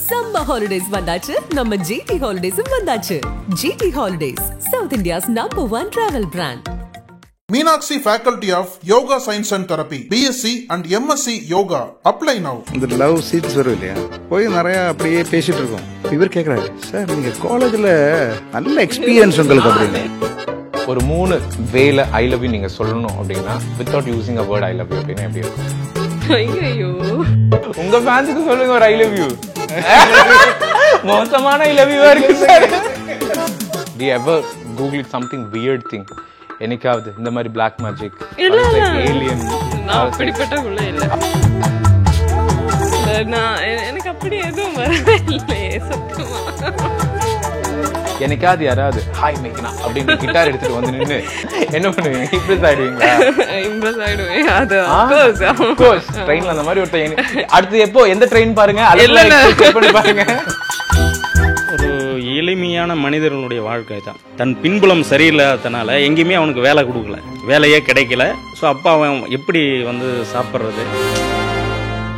Summer holidays வந்தாச்சு, நம்ம GT Holidays வந்தாச்சு. GT Holidays, South India's #1 travel brand. Meenakshi Faculty of Yoga Science and Therapy, BSc and MSc Yoga. Apply now. இந்த love seeds வரும் இல்லையா, போய் நிறைய அப்படியே பேசிட்டு இருக்கோம். இவர் கேட்குறாரு, சார் நீங்கள் காலேஜில் நல்ல எக்ஸ்பீரியன்ஸ் உங்களுக்கு அப்படின்னு. ஒரு 3 வேல ஐ லவ் யூ நீங்க சொல்லணும் அப்படின்னா without using a word I love you அப்படின்னா எப்படி இருக்கும்? ஐயோ, உங்க ஃபேன்ஸ்க்கு சொல்லுங்க ஒரு ஐ லவ் யூ. மோசமான ஐ லவ் யூவா இருக்கு sir. Do you ever Google something weird thing? என்னைக்காவது இந்த மாதிரி பிளாக் மேஜிக், ஏலியன், நான் அப்படிப்பட்ட உள்ள இல்ல. எனக்கு அப்படி எதுவும் வரவே இல்லையே சத்தியமா. என்னைக்காவது யாராவது ஹாய் மேக்னா அப்படின்னு கிட்டார் எடுத்துட்டு வந்து நின்று என்ன பண்ணுவீங்க? இம்ப்ரெஸ் ஆயிடுவீங்களா? இம்ப்ரெஸ் ஆயிடுவேன். அது of course ட்ரெயின்ல அந்த மாதிரி ஒருத்தர் அடுத்து எப்போ எந்த ட்ரெயின் பாருங்க அதெல்லாம் செக் பண்ணி பாருங்க. ஒரு எளிமையான மனிதர்களுடைய வாழ்க்கை தான். தன் பின்புலம் சரியில்லாதனால எங்கேயுமே அவனுக்கு வேலை கொடுக்கல, வேலையே கிடைக்கல. ஸோ அப்போ அவன் எப்படி வந்து சாப்பிட்றது?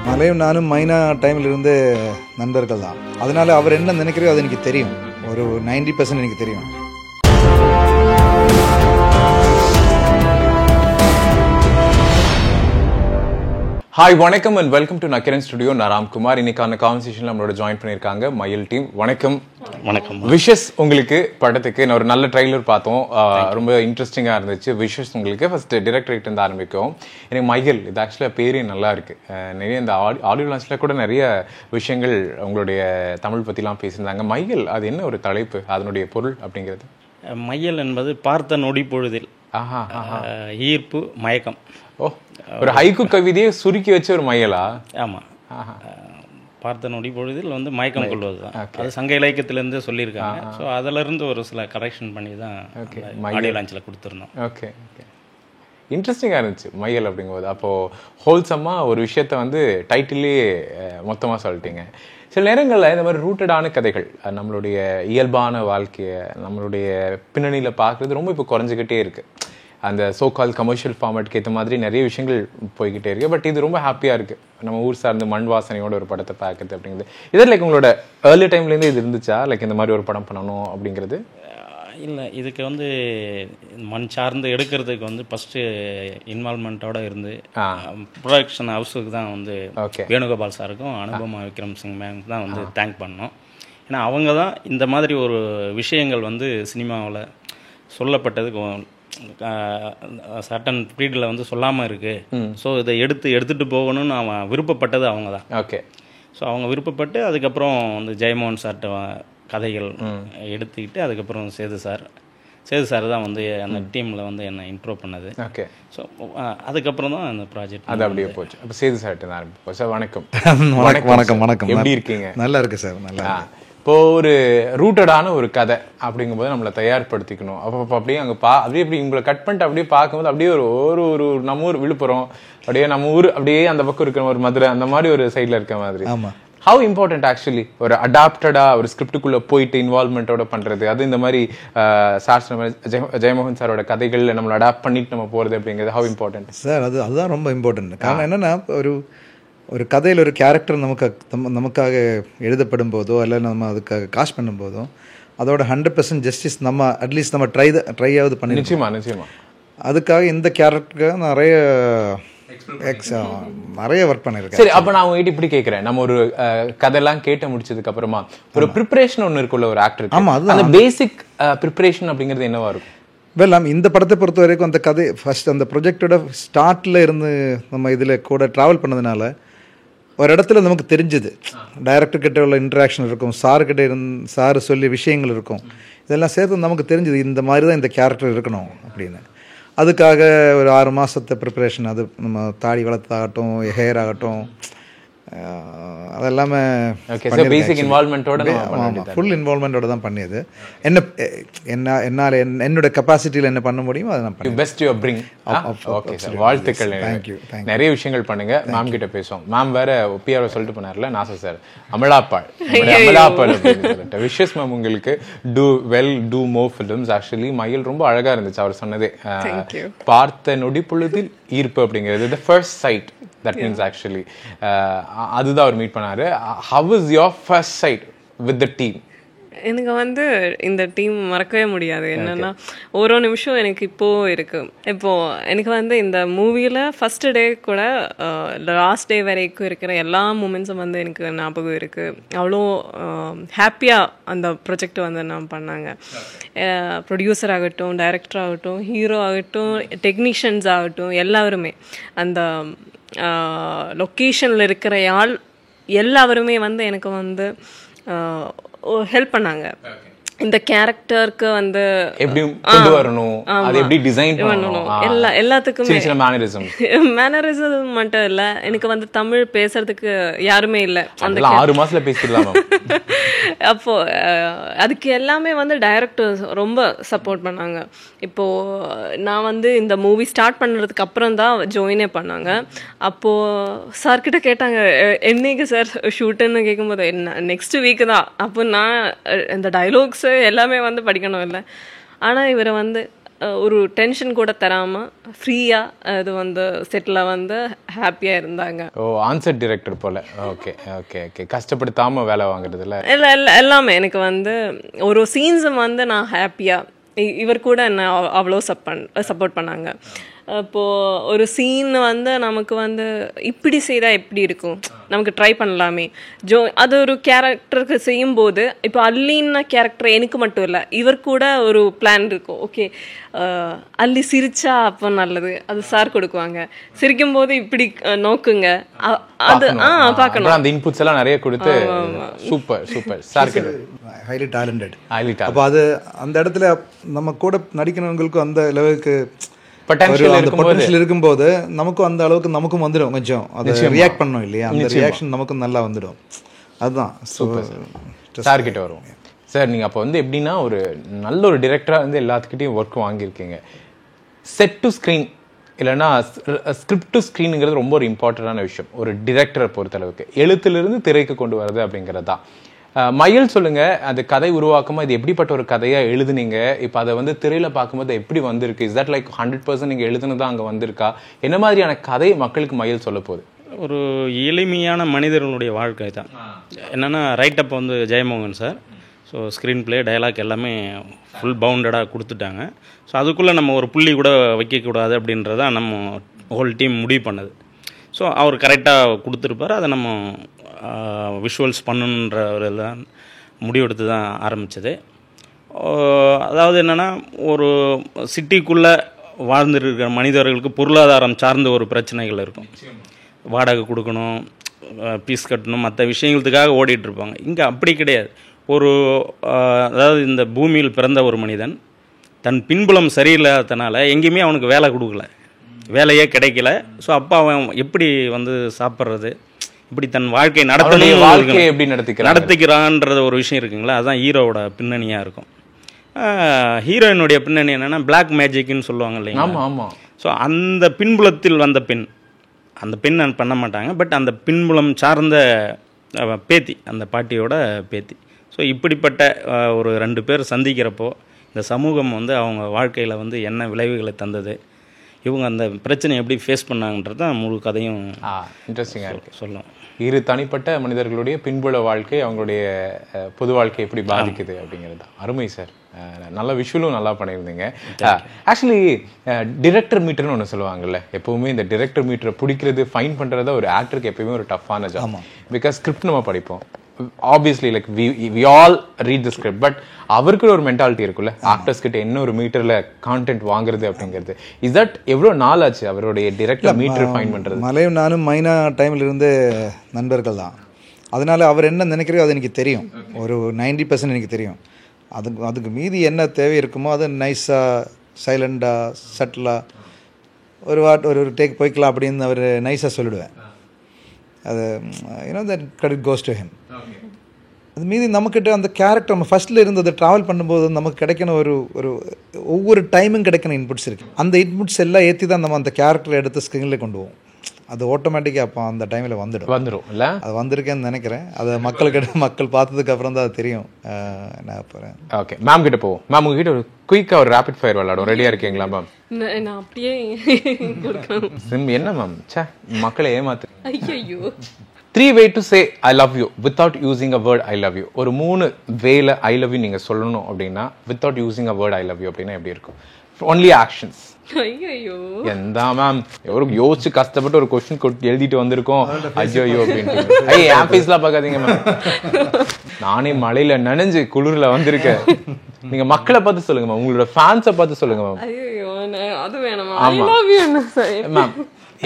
மலையும் நானும் மைனா டைமில் இருந்து நண்பர்கள் தான். அதனால அவர் என்ன நினைக்கிறோ அது எனக்கு தெரியும். ஒரு 90% எனக்கு தெரியும். ஹாய் வணக்கம் அண்ட் வெல்கம் டு நக்கரன் ஸ்டுடியோ. நான் ராம்குமார். இன்னைக்கான கான்வர்சேஷன்ல நம்மளோட ஜாயின் பண்ணியிருக்காங்க மயில் டீம். வணக்கம். வணக்கம். விஷஸ் உங்களுக்கு படத்துக்கு நான் ஒரு நல்ல ட்ரைலர் பார்த்தோம், ரொம்ப இன்ட்ரெஸ்டிங்காக இருந்துச்சு. விஷஸ் உங்களுக்கு ஃபர்ஸ்ட் டிரெக்டரேட் இருந்து ஆரம்பிக்கும். எனக்கு மயில் இது ஆக்சுவலாக பேரே நல்லா இருக்கு. நிறைய இந்த ஆடியோ லான்ச்சில் கூட நிறைய விஷயங்கள் உங்களுடைய தமிழ் பற்றிலாம் பேசியிருந்தாங்க. மயில் அது என்ன ஒரு தலைப்பு, அதனுடைய பொருள் அப்படிங்கிறது? மையல் என்பது பார்த்த நொடி பொழுதில் ஈர்ப்பு, மயக்கம். ஓ, ஒரு ஹைக்கு கவிதையை சுருக்கி வச்ச ஒரு மையலா? ஆமாம், பார்த்த நொடி பொழுதில் வந்து மயக்கம் கொள்வது தான். அது சங்க இலக்கியத்திலேருந்து சொல்லியிருக்காங்க. ஸோ அதிலிருந்து ஒரு சில கரெக்ஷன் பண்ணி தான் ஆடியோ லான்ச்சில் கொடுத்துருந்தோம். ஓகே ஓகே, இன்ட்ரெஸ்டிங்காக இருந்துச்சு மையல் அப்படிங்கும்போது. அப்போது ஹோல்சமாக ஒரு விஷயத்த வந்து டைட்டிலே மொத்தமாக சொல்லிட்டீங்க. சில நேரங்களில் இந்த மாதிரி ரூட்டடான கதைகள் நம்மளுடைய இயல்பான வாழ்க்கையை நம்மளுடைய பின்னணியில் பார்க்குறது ரொம்ப இப்போ குறைஞ்சிக்கிட்டே இருக்குது. அந்த சோகால் கமர்ஷியல் ஃபார்மேட்க்கு ஏற்ற மாதிரி நிறைய விஷயங்கள் போய்கிட்டே இருக்குது. பட் இது ரொம்ப ஹாப்பியாக இருக்குது, நம்ம ஊர் சார்ந்து மண் வாசனையோட ஒரு படத்தை பார்க்குறது அப்படிங்கிறது. இதில் லைக் உங்களோட ஏர்லி டைம்லேருந்து இது இருந்துச்சா, லைக் இந்த மாதிரி ஒரு படம் பண்ணணும் அப்படிங்கிறது? இல்லை, இதுக்கு வந்து மண் சார்ந்து எடுக்கிறதுக்கு வந்து ஃபஸ்ட்டு இன்வால்மெண்ட்டோட இருந்து ப்ரொடக்ஷன் ஹவுஸுக்கு தான் வந்து வேணுகோபால் சாருக்கும் அனுபமா விக்ரம் சிங் மேம் தான் வந்து தேங்க் பண்ணோம். ஏன்னா அவங்க தான் இந்த மாதிரி ஒரு விஷயங்கள் வந்து சினிமாவில் சொல்லப்பட்டதுக்கு சர்டன் பீரியடில் வந்து சொல்லாமல் இருக்குது. ஸோ இதை எடுத்துகிட்டு போகணும்னு அவன் விருப்பப்பட்டது அவங்க தான். ஓகே. ஸோ அவங்க விருப்பப்பட்டு அதுக்கப்புறம் வந்து ஜெயமோகன் சார்கிட்ட கதைகள் எடுத்துக்கிட்டு அதுக்கப்புறம் சேது சார் தான் வந்து அந்த டீமில் வந்து என்னை இன்ட்ரோ பண்ணது. ஓகே. ஸோ அதுக்கப்புறம் தான் அந்த ப்ராஜெக்ட் அது அப்படியே போச்சு. அப்போ சேது சார்கிட்ட தான் ஆரம்பிப்போம். சார் வணக்கம். வணக்கம் வணக்கம். எப்படி இருக்கீங்க? நல்லா இருக்கு சார். நல்லா. இப்போ ஒரு ரூட்டடான ஒரு கதை அப்படிங்கும்போது நம்மளை தயார்படுத்திக்கணும். அப்போ அப்படியே அங்கே அப்படியே இப்படி உங்களை கட் பண்ணிட்டு அப்படியே பார்க்கும்போது அப்படியே ஒரு நம்ம ஊர் விழுப்புரம், அப்படியே நம்ம ஊர் அப்படியே அந்த பக்கம் இருக்கிற ஒரு மதுரை, அந்த மாதிரி ஒரு சைடில் இருக்க மாதிரி. ஆமாம். ஹவு இம்பார்ட்டன்ட் ஆக்சுவலி ஒரு அடாப்டடா ஒரு ஸ்கிரிப்டுக்குள்ள போயிட்டு இன்வால்மெண்ட்டோட பண்றது, அது இந்த மாதிரி ஜெயமோகன் சாரோட கதைகள் நம்மளை அடாப்ட் பண்ணிட்டு நம்ம போறது அப்படிங்கிறது ஹவு இம்பார்ட்டன்ட் சார்? அதுதான் ரொம்ப இம்பார்ட்டன்ட். காரணம் என்னன்னா, ஒரு கதையில் ஒரு கேரக்டர் நமக்காக எழுதப்படும் போதோ இல்லை நம்ம அதுக்காக காஸ்ட் பண்ணும்போதோ அதோட 100% ஜஸ்டிஸ் நம்ம அட்லீஸ்ட் நம்ம ட்ரையாவது பண்ணி. நிச்சயமா அதுக்காக இந்த கேரக்டருக்காக நிறைய ஒர்க் பண்ணிருக்கேன். சரி, அப்ப நான் உங்ககிட்ட இப்படி கேட்கிறேன், நம்ம ஒரு கதையெல்லாம் கேட்டு முடிச்சதுக்கு அப்புறமா ஒரு ப்ரிப்பரேஷன் ஒன்று இருக்குள்ள ஒரு ஆக்டருக்கு. ஆமா, அந்த பேசிக் ப்ரிப்பரேஷன் அப்படிங்கிறது என்னவா இருக்கும்? வெல்லாம் இந்த படத்தை பொறுத்த வரைக்கும் அந்த கதை ஃபர்ஸ்ட் அந்த ப்ரொஜெக்டோட ஸ்டார்ட்ல இருந்து நம்ம இதில் கூட ட்ராவல் பண்ணதுனால ஒரு இடத்துல நமக்கு தெரிஞ்சது, டைரக்டர் கிட்ட உள்ள இன்ட்ராக்ஷன் இருக்கும், சார் சொல்லி விஷயங்கள் இருக்கும், இதெல்லாம் சேர்த்து நமக்கு தெரிஞ்சது இந்த மாதிரி தான் இந்த கேரக்டர் இருக்கணும் அப்படின்னு. அதுக்காக ஒரு 6 மாதத்தை ப்ரிப்பரேஷன். அது நம்ம தாடி வளர்த்தாகட்டும், ஹேர் ஆகட்டும், அதெல்லாமே பேசிக் இன்வால்வ்மென்ட்டோட ஃபுல் இன்வால்வ்மென்ட்டோட தான் பண்ணியது. என்னால் என்னோட கெப்பாசிட்டியில் என்ன பண்ண முடியுமோ அதை நான் பண்ணேன். Best you bring. Okay sir, வாழ்த்துக்கள். தேங்க்யூ. நிறைய விஷயங்கள் பண்ணுங்க. மேம் கிட்ட பேசுவோம். மேம் வேற பிஆர்ஓ சொல்லிட்டு போனார்ல நாசர் சார், அமலாப்பாள் அப்படின்னு விஷஸ் மேம் உங்களுக்கு டூ மோர் ஃபிலிம்ஸ். ஆக்சுவலி மயில் ரொம்ப அழகா இருந்துச்சு அவர் சொன்னதே. பார்த்த நொடி பொழுதில் ஈர்ப்பு அப்படிங்கிறது the first sight that means actually அதுதான் அவர் மீட் பண்ணாரு. How is your first sight with the team? எனக்கு வந்து இந்த டீம் மறக்கவே முடியாது. என்னன்னா ஒரு நிமிஷம் எனக்கு இப்போது இருக்குது. இப்போது எனக்கு வந்து இந்த மூவியில் ஃபஸ்ட்டு டே கூட லாஸ்ட் டே வரைக்கும் இருக்கிற எல்லா மூமெண்ட்ஸும் வந்து எனக்கு ஞாபகம் இருக்குது. அவ்வளோ ஹாப்பியாக அந்த ப்ரொஜெக்ட் வந்து நான் பண்ணாங்க. ப்ரொடியூசர் ஆகட்டும், டைரக்டர் ஆகட்டும், ஹீரோ ஆகட்டும், டெக்னீஷியன்ஸ் ஆகட்டும், எல்லாருமே அந்த லொக்கேஷனில் இருக்கிற எல்லாருமே வந்து எனக்கு வந்து ஹெல்ப் பண்ணாங்க. இந்த கேரக்டருக்கு வந்து எப்படி கொண்டு வரணும், அது எப்படி டிசைன் பண்ணணும், எல்லாத்துக்குமே மேனரிசம் மட்டும் இல்லை, எனக்கு வந்து தமிழ் பேசுறதுக்கு யாருமே இல்லை. அந்த 6 மாசத்துல பேசிடலாம். அப்போ அதுக்கு எல்லாமே வந்து டைரக்டர்ஸ் ரொம்ப சப்போர்ட் பண்ணாங்க. இப்போது நான் வந்து இந்த மூவி ஸ்டார்ட் பண்ணுறதுக்கு அப்புறம் தான் ஜாயினே பண்ணாங்க. அப்போது சார்கிட்ட கேட்டாங்க என்னைக்கு சார் ஷூட்டுன்னு கேட்கும்போது என்ன நெக்ஸ்ட் வீக்கு தான். அப்போ நான் இந்த டைலாக்ஸ் எல்லாமே வந்து படிக்கணும் இல்லை. ஆனால் இவரை வந்து ஒரு டென்ஷன் கூட தராமல் ஃப்ரீயாக அது வந்து செட்டில் வந்து ஹாப்பியாக இருந்தாங்க. ஓ, ஆன்சர் டைரக்டர் போல. Okay okay okay. கஷ்டப்படுத்தாமல் வேலை வாங்குறதுல எல்லாமே எனக்கு வந்து ஒரு சீன்ஸும் வந்து நான் ஹாப்பியாக இவர் கூட என்ன அவ்வளோ சப்போர்ட் பண்ணாங்க. இப்போது ஒரு சீன் வந்து நமக்கு வந்து இப்படி செய்தால் எப்படி இருக்கும், நமக்கு ட்ரை பண்ணலாமே. அது ஒரு கேரக்டருக்கு செய்யும்போது இப்போ அல்லின்னா கேரக்டர் எனக்கு மட்டும் இல்லை, இவர் கூட ஒரு பிளான் இருக்கும். ஓகே, அல்லி சிரிச்சா அப்போ நல்லது, அது சார் கொடுக்குவாங்க. சிரிக்கும் போது இப்படி நோக்குங்க, அது பார்க்கணும். அந்த இன்புட்ஸ் எல்லாம் நிறைய கொடுத்து super super. Sir highly talented. அப்போ அது அந்த இடத்துல நம்ம கூட நடிக்கிறவங்களுக்கும் அந்த லெவலுக்கு பொட்டன்ஷியல் இருக்கும்போது நமக்கும் அந்த அளவுக்கு நமக்கும் வந்துடும். கொஞ்சம் அதை ரியாக்ட் பண்ணணும் இல்லையா, அந்த ரியாக்ஷன் நமக்கும் நல்லா வந்துடும். அதுதான் சார் கிட்ட வரும். சார் நீங்கள் அப்போ வந்து எப்படின்னா ஒரு நல்ல ஒரு டிரெக்டராக வந்து எல்லாத்துக்கிட்டையும் ஒர்க் வாங்கியிருக்கீங்க. செட் டு ஸ்க்ரீன் இல்லைன்னா ஸ்கிரிப்ட் டு ஸ்க்ரீனுங்கிறது ரொம்ப ஒரு இம்பார்ட்டண்டான விஷயம் ஒரு டிரெக்டரை பொறுத்தளவுக்கு. எழுத்திலிருந்து திரைக்கு கொண்டு வரது அப்படிங்கிறது தான். மயில் சொல்லுங்க, அந்த கதை உருவாக்கமா இது எப்படிப்பட்ட ஒரு கதையா எழுதுனீங்க? இப்போ அதை வந்து திரையில பார்க்கும்போது எப்படி வந்திருக்கு? இஸ் தட் லைக் 100% நீங்க எழுதுனதா அங்கே வந்திருக்கா? என்ன மாதிரியான கதை மக்களுக்கு மயில் சொல்ல போகுது? ஒரு எளிமையான மனிதர்களுடைய வாழ்க்கை தான். என்னென்னா ரைட்டப் வந்து Jeyamohan sir. So screenplay, dialogue எல்லாமே ஃபுல் பவுண்டடாக கொடுத்துட்டாங்க. ஸோ அதுக்குள்ளே நம்ம ஒரு புள்ளி கூட வைக்கக்கூடாது அப்படின்றதான் நம்ம ஹோல் டீம் முடிவு பண்ணது. ஸோ அவர் கரெக்டாக கொடுத்துருப்பார். அதை நம்ம விஷுவல்ஸ் பண்ணணுன்ற ஒரு எல்லாம் முடிவெடுத்து தான் ஆரம்பித்தது. அதாவது என்னென்னா ஒரு சிட்டிக்குள்ளே வாழ்ந்துருக்கிற மனிதர்களுக்கு பொருளாதாரம் சார்ந்த ஒரு பிரச்சனைகள் இருக்கும். வாடகை கொடுக்கணும், பீஸ் கட்டணும், மற்ற விஷயங்களுக்காக ஓடிட்டுருப்பாங்க. இங்கே அப்படி கிடையாது. அதாவது இந்த பூமியில் பிறந்த ஒரு மனிதன் தன் பின்புலம் சரியில்லாதனால எங்கேயுமே அவனுக்கு வேலை கொடுக்கல, வேலையே கிடைக்கல. ஸோ அப்போ அவன் எப்படி வந்து சாப்பிட்றது, இப்படி தன் வாழ்க்கை நடத்திக்கிறான்றது ஒரு விஷயம் இருக்குங்களா. அதுதான் ஹீரோவோட பின்னணியாக இருக்கும். ஹீரோயினுடைய பின்னணி என்னென்னா பிளாக் மேஜிக்னு சொல்லுவாங்க இல்லைங்களா. ஸோ அந்த பின்புலத்தில் வந்த பெண், அந்த பெண் பண்ண மாட்டாங்க, பட் அந்த பின்புலம் சார்ந்த பேத்தி, அந்த பாட்டியோட பேத்தி. ஸோ இப்படிப்பட்ட ஒரு 2 பேர் சந்திக்கிறப்போ இந்த சமூகம் வந்து அவங்க வாழ்க்கையில் வந்து என்ன விளைவுகளை தந்தது, இவங்க அந்த பிரச்சனை எப்படி ஃபேஸ் பண்ணாங்கன்றது தான் முழு கதையும் இன்ட்ரெஸ்டிங்காக இருக்குது. சொல்லலாம். இரு தனிப்பட்ட மனிதர்களுடைய பின்புல வாழ்க்கை அவங்களுடைய பொது வாழ்க்கை எப்படி பாதிக்குது அப்படிங்கிறது தான். அருமை சார். நல்ல விஷுவலும் நல்லா பண்ணியிருந்தீங்க. ஆக்சுவலி டிரெக்டர் மீட்டர்னு ஒன்று சொல்லுவாங்கல்ல, எப்பவுமே இந்த டிரெக்டர் மீட்டரை பிடிக்கிறது, ஃபைன் பண்ணுறத ஒரு ஆக்டருக்கு எப்பயுமே ஒரு டஃப்பான ஜாப். பிகாஸ் ஸ்கிரிப்ட் நம்ம படிப்போம், obviously like we all read the script, but அவருக்கு ஒரு மென்டாலிட்டி இருக்குல்ல, ஆக்டர்ஸ் கிட்ட என்ன ஒரு மீட்டர்ல கான்டென்ட் வாங்குறது அப்படிங்கிறது. இஸ் தட் எவ்வளோ நாள் ஆச்சு அவருடைய டிரெக்டர் மீட்டர் ஃபைன் பண்ணுறது? மலையும் நானும் மைனா டைமில் இருந்து நண்பர்கள் தான். அதனால அவர் என்ன நினைக்கிறோ அது எனக்கு தெரியும். ஒரு 90% எனக்கு தெரியும். அதுக்கு மீதி என்ன தேவை இருக்குமோ அது நைஸாக, சைலண்டாக, சட்டிலாக ஒரு டேக் போய்க்கலாம் அப்படின்னு அவர் நைஸாக சொல்லிடுவேன். அது that credit goes to him. அது மீதி நம்மக்கிட்ட அந்த கேரக்டர் நம்ம ஃபஸ்ட்டில் இருந்தது ட்ராவல் பண்ணும்போது நமக்கு கிடைக்கணும் ஒரு ஒவ்வொரு டைமும் கிடைக்கணும் இன்புட்ஸ் இருக்குது. அந்த இன்புட்ஸ் எல்லாம் ஏற்றி தான் நம்ம அந்த கேரக்டரை எடுத்து ஸ்க்ரீனில் கொண்டு போவோம். அது ஆட்டோமேட்டிக்காக அப்போ அந்த டைமில் வந்துடும் இல்லை? அது வந்திருக்கேன்னு நினைக்கிறேன். அதை மக்கள் பார்த்ததுக்கு அப்புறம் தான் அது தெரியும். நான் போகிறேன். ஓகே, மேம் கிட்ட போவோம். மேம் உங்ககிட்ட ஒரு குயிக்காக ஒரு ரேபிட் ஃபயர் விளையாடும். ரெடியாக இருக்கீங்களா மேம்? நான் அப்படியே என்ன மேம், சே மக்களை ஏமாத்து. ஐயோ 3 way to say I love you without using a word I love you. ஒரு 3 வேல I love you நீங்க சொல்லணும் அப்படின்னா without using a word I love you அப்படின்னா எப்படி இருக்கும்? Only actions. ஐயோ எந்த மேம் எவரும் யோசிச்சு கஷ்டப்பட்டு ஒரு கொஸ்டின் எழுதிட்டு வந்திருக்கோம். ஐயோ அப்படின்ட்டு ஐயா என் ஃபேஸ்லாம் பார்க்காதீங்க மேம். நானே மழையில நனைஞ்சு குளிர்ல வந்திருக்கேன். நீங்க மக்களை பார்த்து சொல்லுங்க மேம், உங்களோட ஃபேன்ஸை பார்த்து சொல்லுங்க மேம். ஐயோ அது வேணுமா? I love you மேம்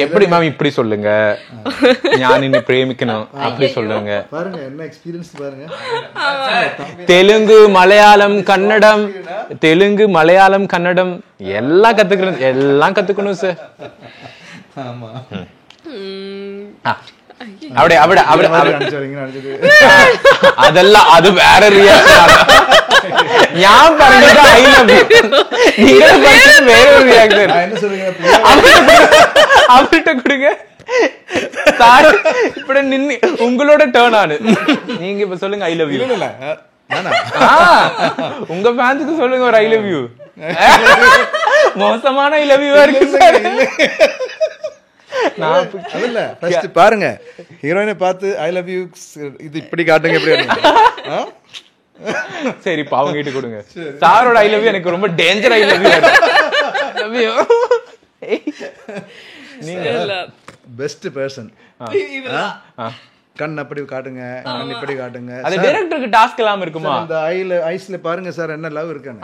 எப்படி மேம் இப்படி சொல்லுங்க, நான் இன்னும் பிரேமிக்கணும் அப்படி சொல்லுங்க. பாருங்க என்ன எக்ஸ்பீரியன்ஸ் பாருங்க. தெலுங்கு மலையாளம் கன்னடம், தெலுங்கு மலையாளம் கன்னடம் எல்லாம் கத்துக்கணும் சார். ஆமா அதெல்லாம் அது வேற ரியாக்ஷன். ஞாபகம் பாருங்க ஐ லவ் யூ நீங்க படிச்சது வேற ஒரு ரியாக்ஷன். என்ன சொல்றீங்க? அவர்கிட்ட கொடுங்க சார். இப்படி நின்னு உங்களோட டர்ன் ஆனு. நீங்க இப்ப சொல்லுங்க ஐ லவ் யூ. உங்க ஃபேன்ஸுக்கு சொல்லுங்க ஒரு ஐ லவ் யூ. மோசமான ஐ லவ் யூவா இருக்கு சார். பாருங்க ஹீரோயினை பார்த்து ஐ லவ் யூ இது இப்படி காட்டுங்க. எப்படி சரி இப்ப அவங்க கிட்ட கொடுங்க. சாரோட ஐ லவ் யூ எனக்கு ரொம்ப danger I love you. Love you நீங்க பெஸ்ட் பர்சன். கண் அப்படி காட்டுங்க, கண் இப்படி காட்டுங்க. அது டைரக்டருக்கு டாஸ்க் எல்லாம் இருக்குமா? இந்த ஐஸ்ல பாருங்க சார் என்ன லவ் இருக்குன்னு.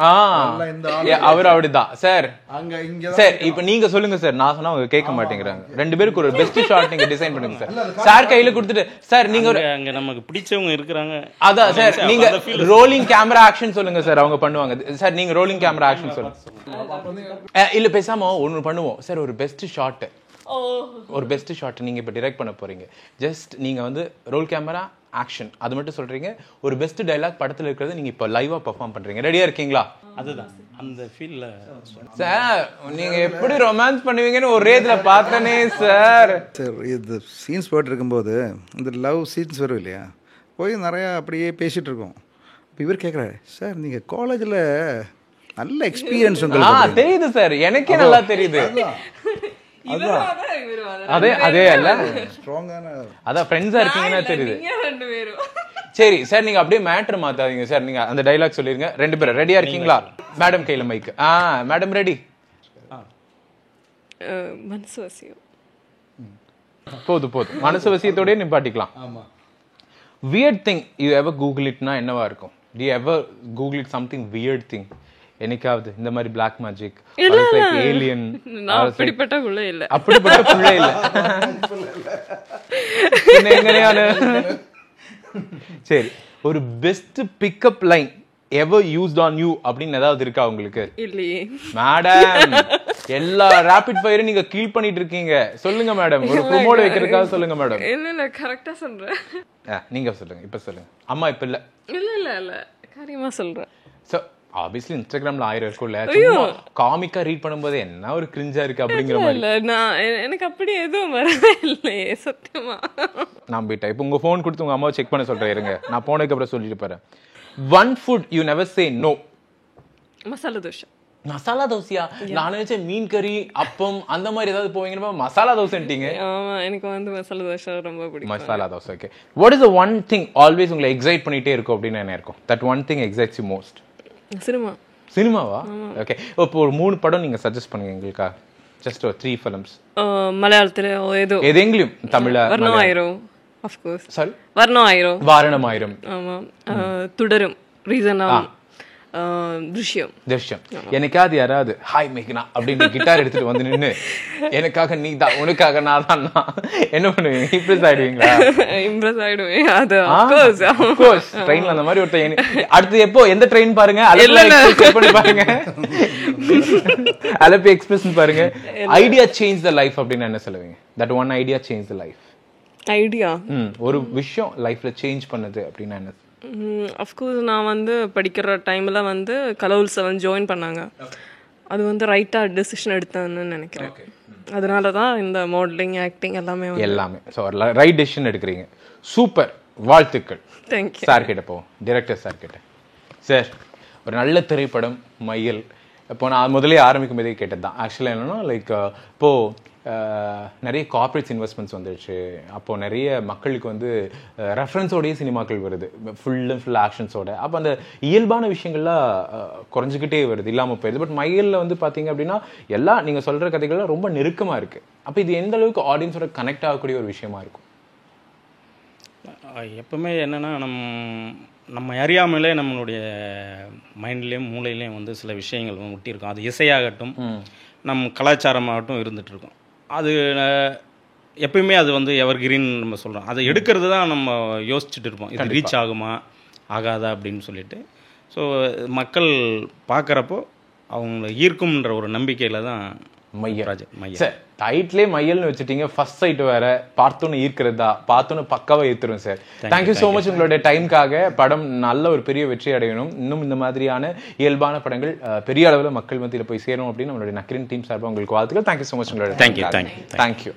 அவர் அப்படிதான் சார். அங்க இங்க சார் இப்ப நீங்க சொல்லுங்க சார். நான் சொன்னா அவங்க கேட்க மாட்டேங்கிறாங்க. ரெண்டு பேருக்கு ஒரு பெஸ்ட் ஷாட் நீங்க டிசைன் பண்ணுங்க சார். சார் கையில கொடுத்துட்டு சார் நீங்க அங்க நமக்கு பிடிச்சவங்க இருக்காங்க. அதான் சார் நீங்க ரோலிங் கேமரா ஆக்ஷன் சொல்லுங்க சார், அவங்க பண்ணுவாங்க. சார் நீங்க ரோலிங் கேமரா ஆக்ஷன் சொல்லுங்க. இல்ல பேசாம ஒன்னு பண்ணுவோம் சார். ஒரு பெஸ்ட் ஷாட், ஒரு பெஸ்ட் ஷாட் நீங்க இப்ப டைரக்ட் பண்ண போறீங்க. ஜஸ்ட் நீங்க வந்து ரோல் கேமரா ஆக்ஷன் அது மட்டும் சொல்றீங்க. ஒரு பெஸ்ட் டயலாக் படத்துல இருக்கிறது நீங்க இப்ப லைவா பெர்ஃபார்ம் பண்றீங்க. ரெடியா இருக்கீங்களா? அதுதான் அந்த ஃபீல்ல சார் நீங்க எப்படி ரொமான்ஸ் பண்ணுவீங்கன்னு ஒரு ரேட்ல பார்த்தனே சார். சார் இது சீன்ஸ் போயிட்டு இருக்கும்போது இந்த லவ் சீன்ஸ் வரும் இல்லையா, போய் நிறையா அப்படியே பேசிட்டு இருக்கோம். இப்போ இவர் கேட்குறாரு, சார் நீங்கள் காலேஜில் நல்ல எக்ஸ்பீரியன்ஸ் உங்களுக்கு தெரியுது சார், எனக்கே நல்லா தெரியுது. அதே அதே அல்ல ஸ்ட்ராங்கான அதான் ஃப்ரெண்ட்ஸா இருக்கீங்கன்னா தெரியுது. சரி சார் நீங்க அப்படியே மேட்டர் மாத்தாதீங்க சார். நீங்க அந்த டைலாக் சொல்லிருங்க. ரெண்டு பேரும் ரெடியா இருக்கீங்களா? மேடம் கையில மைக். Madam ready? போதும் மனசு வசியத்தோடய நிப்பாட்டிக்கலாம். Weird thing you ever google இட்னா என்னவா இருக்கும்? Do you ever google it something weird thing? என்னைக்காவது இந்த மாதிரி பிளாக் மேஜிக், ஏலியன், அப்படிப்பட்ட புள்ள இல்ல. சரி ஒரு best pickup line ever used on you அப்படின்னு ஏதாவது இருக்கா உங்களுக்கு? இல்லையே மேடம். எல்லா ரேபிட் ஃபயரும் நீங்க கீல் பண்ணிட்டு இருக்கீங்க. சொல்லுங்க மேடம், ஒரு ப்ரோமோட் வைக்கிறதுக்காக சொல்லுங்க மேடம். இல்ல கரெக்ட்டா சொல்றேன். நீங்க சொல்லுங்க, இப்ப சொல்லுங்க. அம்மா இப்ப இல்ல இல்ல காரியமா சொல்றேன். சோ ஆப்வியஸ்லி இன்ஸ்டாகிராம்ல 1000 இருக்கும்ல, சும்மா காமிக்கா ரீட் பண்ணும்போது என்ன ஒரு கிரிஞ்சா இருக்கு அப்படிங்கிற மாதிரி. இல்ல நான் எனக்கு அப்படி எதுவும் வரவே இல்லையே சத்தியமா. நம்பிட்டேன். இப்போ உங்க ஃபோன் கொடுத்து உங்க அம்மாவை செக் பண்ண சொல்றேன். இருங்க நான் போனதுக்கு அப்புறம் சொல்லிட்டு போறேன். One food you never say no. Masala dosa. Masala தோசையா? நான் நினைச்சேன் மீன் கறி அப்பம் அந்த மாதிரி ஏதாவது போவீங்கன்னா மசாலா தோசைட்டீங்க. ஆமா எனக்கு வந்து மசாலா தோசை ரொம்ப பிடிக்கும். Masala dosa. Okay, what is the one thing always உங்களை எக்ஸைட் பண்ணிட்டே இருக்கும் அப்படின்னு என்ன இருக்கும்? That one thing excites you most? சினிமாவா? ஓகே, இப்போ ஒரு 3 படம் நீங்க சஜஸ்ட் பண்ணுங்க எங்களுக்கா. Just 3 films. மலையாளத்துல ஏதோ எதெங்கிலும் தமிழ்ல வர்ணம் ஆயிரம். ஆஃப் கோர்ஸ் சாரி வாரணம் ஆயிரம். ஆமா தொடரும் ரீசனா திருஷ்யம். எனக்காவது யாராவது ஹாய் மேக்னா அப்படின்னு கிட்டார் எடுத்துட்டு வந்து நின்னு எனக்காக நீ தான் உனக்காக நான் தான் என்ன பண்ணுவீங்க? இம்ப்ரெஸ் ஆயிடுவீங்களா? இம்ப்ரெஸ் ஆயிடுவேன். அது ஆஃப் கோர்ஸ் ட்ரெயின்ல அந்த மாதிரி ஒருத்தர் அடுத்து எப்போ எந்த ட்ரெயின் பாருங்க, பாருங்க அலப்பி எக்ஸ்பிரஸ் பாருங்க. ஐடியா சேஞ்ச் த லைஃப் அப்படின்னு என்ன சொல்லுவீங்க? That one idea change the life. Idea ஒரு விஷயம் லைஃப்ல சேஞ்ச் பண்ணது அப்படின்னா என்ன? அஃப்கோர்ஸ் நான் வந்து படிக்கிற டைமில் வந்து கலவுல் 7 ஜாயின் பண்ணாங்க. அது வந்து ரைட்டாக டெசிஷன் எடுத்தேன்னு நினைக்கிறேன். அதனால தான் இந்த மாடலிங் ஆக்டிங் எல்லாமே ஸோ ரைட் டெசிஷன் எடுக்கிறீங்க. சூப்பர், வாழ்த்துக்கள். தேங்க்யூ. சார் கிட்ட போவோம், டிரெக்டர் சார் கிட்ட. சார், ஒரு நல்ல திரைப்படம் மையல். இப்போ நான் முதலே ஆரம்பிக்கும் போதே கேட்டது தான். ஆக்சுவலாக என்னென்னா லைக் இப்போது நிறைய கார்ப்பரேட்ஸ் இன்வெஸ்ட்மெண்ட்ஸ் வந்துடுச்சு. அப்போது நிறைய மக்களுக்கு வந்து ரெஃபரன்ஸோடையே சினிமாக்கள் வருது, ஃபுல் அண்ட் ஃபுல் ஆக்ஷன்ஸோட. அப்போ அந்த இயல்பான விஷயங்கள்லாம் குறைஞ்சிக்கிட்டே வருது, இல்லாமல் போயிடுது. பட் மையலில் வந்து பார்த்தீங்க அப்படின்னா எல்லாம் நீங்கள் சொல்கிற கதைகள்லாம் ரொம்ப நெருக்கமாக இருக்குது. அப்போ இது எந்த அளவுக்கு ஆடியன்ஸோட கனெக்ட் ஆகக்கூடிய ஒரு விஷயமா இருக்கும்? எப்பவுமே என்னென்னா நம்ம அறியாமலே நம்மளுடைய மைண்ட்லேயும் மூளையிலையும் வந்து சில விஷயங்கள் ஒட்டியிருக்கும். அது இசையாகட்டும், நம் கலாச்சாரமாகட்டும் இருந்துகிட்ருக்கோம். அது எப்பயுமே அது வந்து எவர் கிரீன் நம்ம சொல்கிறோம். அதை எடுக்கிறது தான் நம்ம யோசிச்சுட்டு இருப்போம், இது ரீச் ஆகுமா ஆகாதா அப்படின்னு சொல்லிட்டு. ஸோ மக்கள் பார்க்குறப்போ அவங்கள ஈர்க்கும்ன்ற ஒரு நம்பிக்கையில் தான் மையல். சார், டைட்டிலே மையல்னு வச்சுட்டீங்க, ஃபர்ஸ்ட் சைட் வேற, பார்த்தோன்னு ஈர்க்கிறதா, பார்த்தோன்னு பக்காவா ஈர்த்துரும் சார். தேங்க்யூ ஸோ மச் உங்களுடைய டைம்காக. படம் நல்ல ஒரு பெரிய வெற்றி அடையணும். இன்னும் இந்த மாதிரியான இயல்பான படங்கள் பெரிய அளவில் மக்கள் மத்தியில் போய் சேரும் அப்படின்னு நம்மளுடைய நக்கீரன் டீம் சார்பாக உங்களுக்கு வாழ்த்துக்கள். தேங்க்யூ ஸோ மச் உங்களுடைய. தேங்க்யூ.